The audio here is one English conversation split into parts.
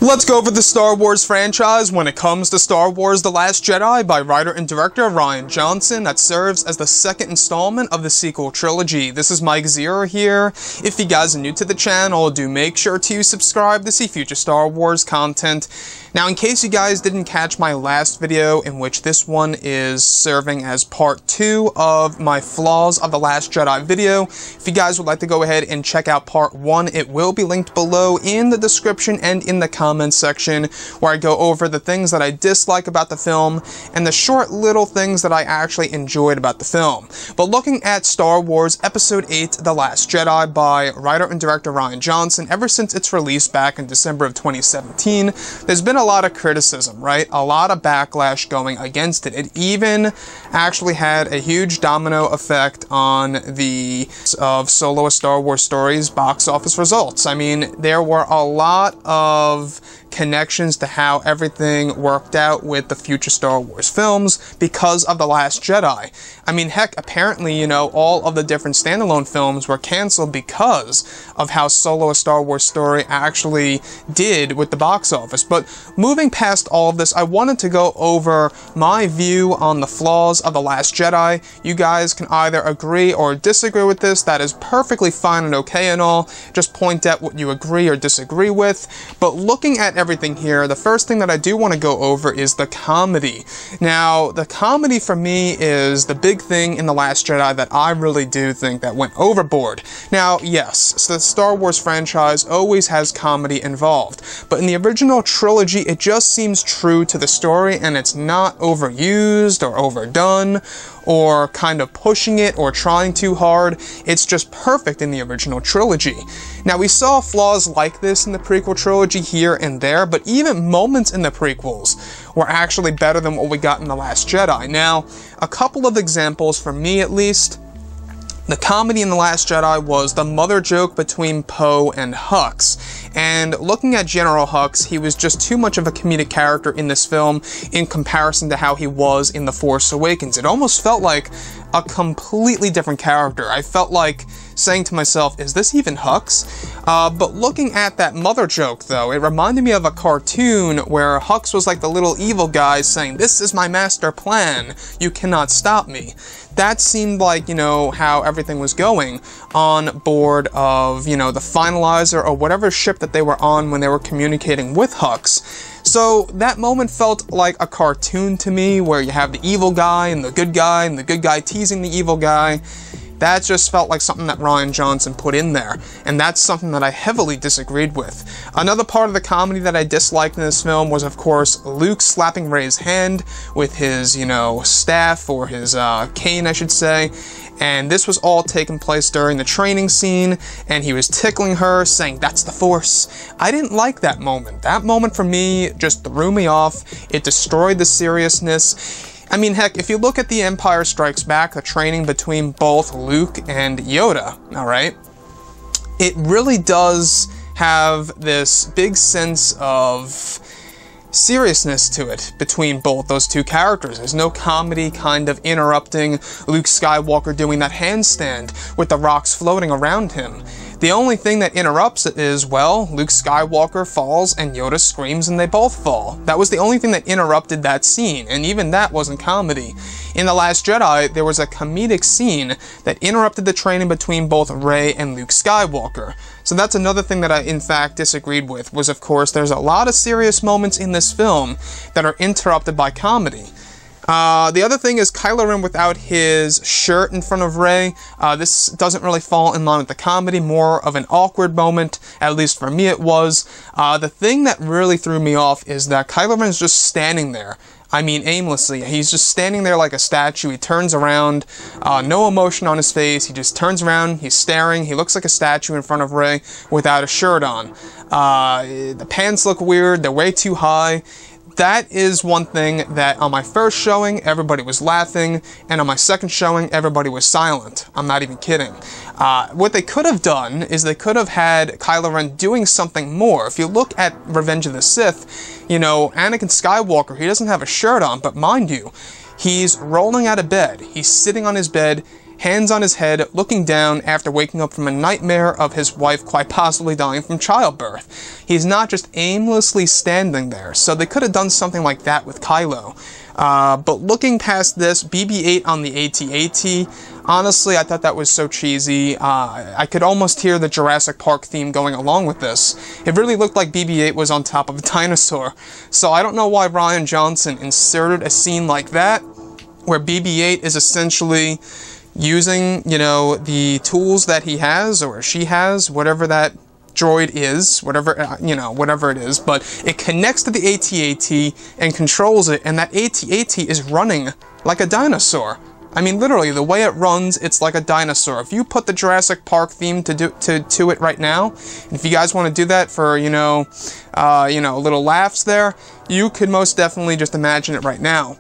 Let's go over the Star Wars franchise when it comes to Star Wars The Last Jedi by writer and director Rian Johnson that serves as the second installment of the sequel trilogy. This is Mike Zero here. If you guys are new to the channel, do make sure to subscribe to see future Star Wars content. Now, in case you guys didn't catch my last video, in which this one is serving as part 2 of my Flaws of The Last Jedi video, if you guys would like to go ahead and check out part 1, it will be linked below in the description and in the comments section, where I go over the things that I dislike about the film and the short little things that I actually enjoyed about the film. But looking at Star Wars Episode 8, The Last Jedi by writer and director Rian Johnson, ever since its release back in December of 2017, there's been a lot of criticism, right? A lot of backlash going against it. It even actually had a huge domino effect on the Solo: A Star Wars Story's box office results. I mean, there were a lot of connections to how everything worked out with the future Star Wars films because of The Last Jedi. I mean, heck, apparently, you know, all of the different standalone films were canceled because of how Solo: A Star Wars Story actually did with the box office. But moving past all of this, I wanted to go over my view on the flaws of The Last Jedi. You guys can either agree or disagree with this. That is perfectly fine and okay and all. Just point out what you agree or disagree with. But looking at everything here, the first thing that I do want to go over is the comedy. Now, the comedy for me is the big thing in The Last Jedi that I really do think that went overboard. Now, yes, the Star Wars franchise always has comedy involved, but in the original trilogy, it just seems true to the story, and it's not overused or overdone or kind of pushing it or trying too hard. It's just perfect in the original trilogy. Now, we saw flaws like this in the prequel trilogy here and there, but even moments in the prequels were actually better than what we got in The Last Jedi. Now, a couple of examples, for me at least. The comedy in The Last Jedi was the mother joke between Poe and Hux. And looking at General Hux, he was just too much of a comedic character in this film in comparison to how he was in The Force Awakens. It almost felt like a completely different character. I felt like saying to myself, is this even Hux? But looking at that mother joke, though, it reminded me of a cartoon where Hux was like the little evil guy saying, "This is my master plan. You cannot stop me." That seemed like, you know, how everything was going on board of, you know, the Finalizer or whatever ship that they were on when they were communicating with Hux. So that moment felt like a cartoon to me, where you have the evil guy and the good guy teasing the evil guy. That just felt like something that Rian Johnson put in there, and that's something that I heavily disagreed with. Another part of the comedy that I disliked in this film was, of course, Luke slapping Rey's hand with his, you know, staff, or his cane, I should say. And this was all taking place during the training scene, and he was tickling her, saying, "That's the Force." I didn't like that moment. That moment for me just threw me off. It destroyed the seriousness. I mean, heck, if you look at The Empire Strikes Back, the training between both Luke and Yoda, alright, it really does have this big sense of seriousness to it between both those two characters. There's no comedy kind of interrupting Luke Skywalker doing that handstand with the rocks floating around him. The only thing that interrupts it is, well, Luke Skywalker falls and Yoda screams and they both fall. That was the only thing that interrupted that scene, and even that wasn't comedy. In The Last Jedi, there was a comedic scene that interrupted the training between both Rey and Luke Skywalker. So that's another thing that I, in fact, disagreed with, was, of course, there's a lot of serious moments in this film that are interrupted by comedy. The other thing is Kylo Ren without his shirt in front of Rey. This doesn't really fall in line with the comedy, more of an awkward moment, at least for me it was. The thing that really threw me off is that Kylo Ren's just standing there. I mean, aimlessly. He's just standing there like a statue. He turns around, no emotion on his face. He just turns around, he's staring. He looks like a statue in front of Rey without a shirt on. The pants look weird, they're way too high. That is one thing that on my first showing, everybody was laughing, and on my second showing, everybody was silent. I'm not even kidding. What they could have done is they could have had Kylo Ren doing something more. If you look at Revenge of the Sith, you know, Anakin Skywalker, he doesn't have a shirt on, but mind you, he's rolling out of bed. He's sitting on his bed, hands on his head, looking down after waking up from a nightmare of his wife quite possibly dying from childbirth. He's not just aimlessly standing there, so they could have done something like that with Kylo. But looking past this, BB-8 on the AT-AT, honestly, I thought that was so cheesy. I could almost hear the Jurassic Park theme going along with this. It really looked like BB-8 was on top of a dinosaur. So I don't know why Rian Johnson inserted a scene like that, where BB-8 is essentially using, you know, the tools that he has, or she has, whatever that droid is, whatever, you know, whatever it is, but it connects to the AT-AT and controls it, and that AT-AT is running like a dinosaur. I mean, literally, the way it runs, it's like a dinosaur. If you put the Jurassic Park theme to it right now, and if you guys want to do that for, you know, little laughs there, you could most definitely just imagine it right now.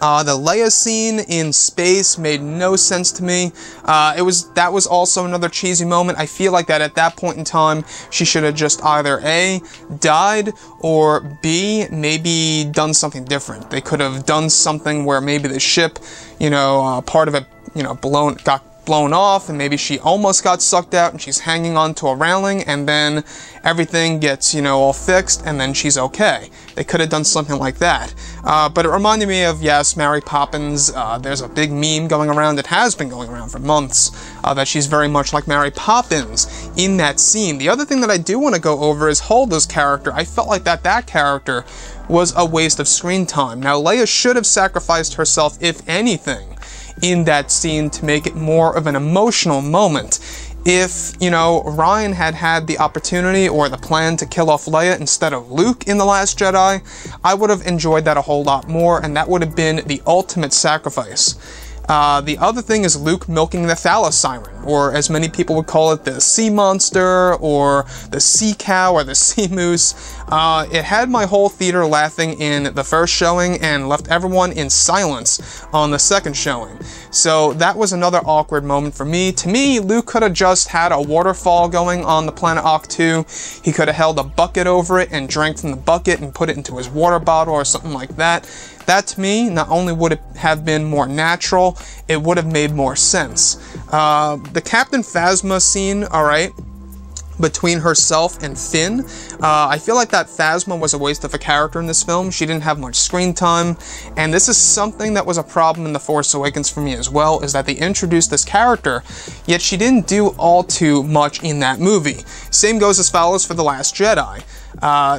The Leia scene in space made no sense to me. That was also another cheesy moment. I feel like that at that point in time, she should have just either A, died, or B, maybe done something different. They could have done something where maybe the ship, you know, part of it, you know, got blown off, and maybe she almost got sucked out and she's hanging onto a railing, and then everything gets, you know, all fixed, and then she's okay. They could have done something like that. But it reminded me of, yes, Mary Poppins. There's a big meme going around, it has been going around for months, that she's very much like Mary Poppins in that scene. The other thing that I do want to go over is Holdo's character. I felt like that character was a waste of screen time. Now, Leia should have sacrificed herself, if anything, in that scene to make it more of an emotional moment. If, you know, Rian had the opportunity or the plan to kill off Leia instead of Luke in The Last Jedi, I would have enjoyed that a whole lot more, and that would have been the ultimate sacrifice. The other thing is Luke milking the Thala Siren, or as many people would call it, the sea monster, or the sea cow, or the sea moose. It had my whole theater laughing in the first showing and left everyone in silence on the second showing. So that was another awkward moment for me. To me, Luke could have just had a waterfall going on the planet Ahch-To. He could have held a bucket over it and drank from the bucket and put it into his water bottle or something like that. That, to me, not only would it have been more natural, it would have made more sense. The Captain Phasma scene, alright, between herself and Finn, I feel like that Phasma was a waste of a character in this film. She didn't have much screen time, and this is something that was a problem in The Force Awakens for me as well, is that they introduced this character, yet she didn't do all too much in that movie. Same goes as follows for The Last Jedi.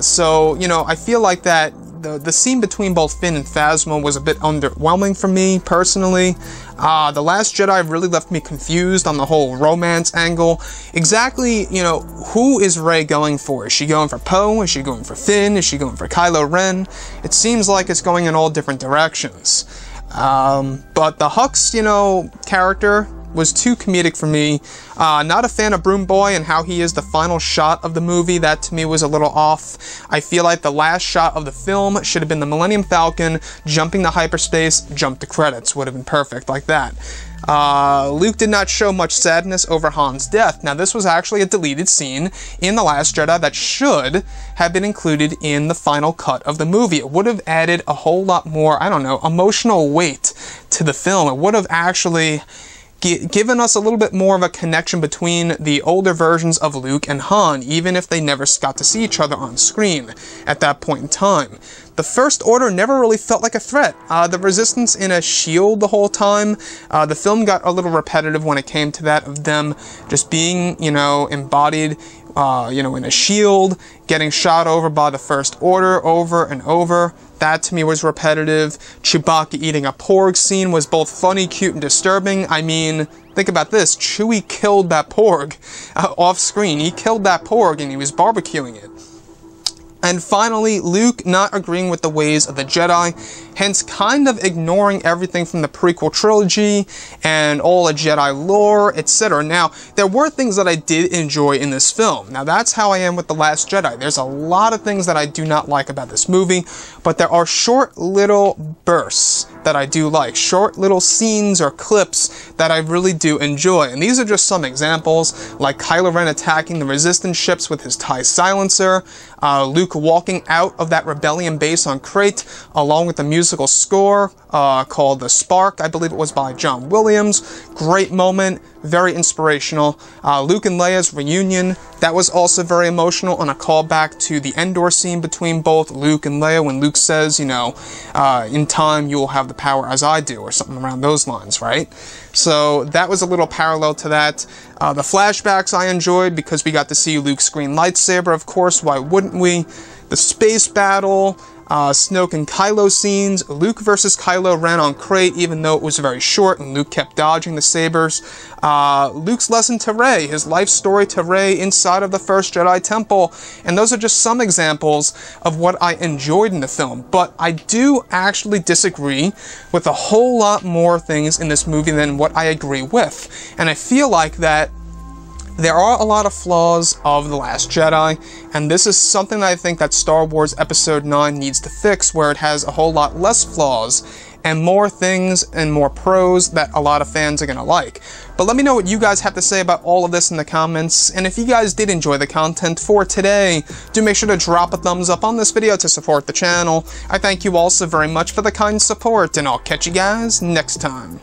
So, you know, I feel like that the scene between both Finn and Phasma was a bit underwhelming for me, personally. The Last Jedi really left me confused on the whole romance angle. Exactly, you know, who is Rey going for? Is she going for Poe? Is she going for Finn? Is she going for Kylo Ren? It seems like it's going in all different directions. But the Hux, you know, character was too comedic for me. Not a fan of Broom Boy and how he is the final shot of the movie. That to me was a little off. I feel like the last shot of the film should have been the Millennium Falcon jumping to hyperspace, jump to credits. Would have been perfect like that. Luke did not show much sadness over Han's death. Now, this was actually a deleted scene in The Last Jedi that should have been included in the final cut of the movie. It would have added a whole lot more, I don't know, emotional weight to the film. It would have actually given us a little bit more of a connection between the older versions of Luke and Han, even if they never got to see each other on screen at that point in time. The First Order never really felt like a threat. The Resistance in a shield the whole time. The film got a little repetitive when it came to that, of them just being, you know, embodied, you know, in a shield, getting shot over by the First Order over and over. That, to me, was repetitive. Chewbacca eating a porg scene was both funny, cute, and disturbing. I mean, think about this. Chewie killed that porg off screen. He killed that porg and he was barbecuing it. And finally, Luke not agreeing with the ways of the Jedi, hence kind of ignoring everything from the prequel trilogy and all the Jedi lore, etc. Now, there were things that I did enjoy in this film. Now, that's how I am with The Last Jedi. There's a lot of things that I do not like about this movie, but there are short little bursts that I do like, short little scenes or clips that I really do enjoy. And these are just some examples, like Kylo Ren attacking the Resistance ships with his TIE silencer, Luke walking out of that rebellion base on Crait, along with the music musical score called The Spark. I believe it was by John Williams. Great moment, very inspirational. Luke and Leia's reunion, that was also very emotional, and a callback to the Endor scene between both Luke and Leia when Luke says, you know, in time you will have the power as I do, or something around those lines, right? So that was a little parallel to that. The flashbacks I enjoyed because we got to see Luke's green lightsaber, of course, why wouldn't we? The space battle, Snoke and Kylo scenes. Luke versus Kylo Ren on Crait, even though it was very short and Luke kept dodging the sabers. Luke's lesson to Rey, his life story to Rey inside of the First Jedi Temple. And those are just some examples of what I enjoyed in the film. But I do actually disagree with a whole lot more things in this movie than what I agree with. And I feel like that there are a lot of flaws of The Last Jedi, and this is something that I think that Star Wars Episode 9 needs to fix, where it has a whole lot less flaws and more things and more pros that a lot of fans are going to like. But let me know what you guys have to say about all of this in the comments, and if you guys did enjoy the content for today, do make sure to drop a thumbs up on this video to support the channel. I thank you all so very much for the kind support, and I'll catch you guys next time.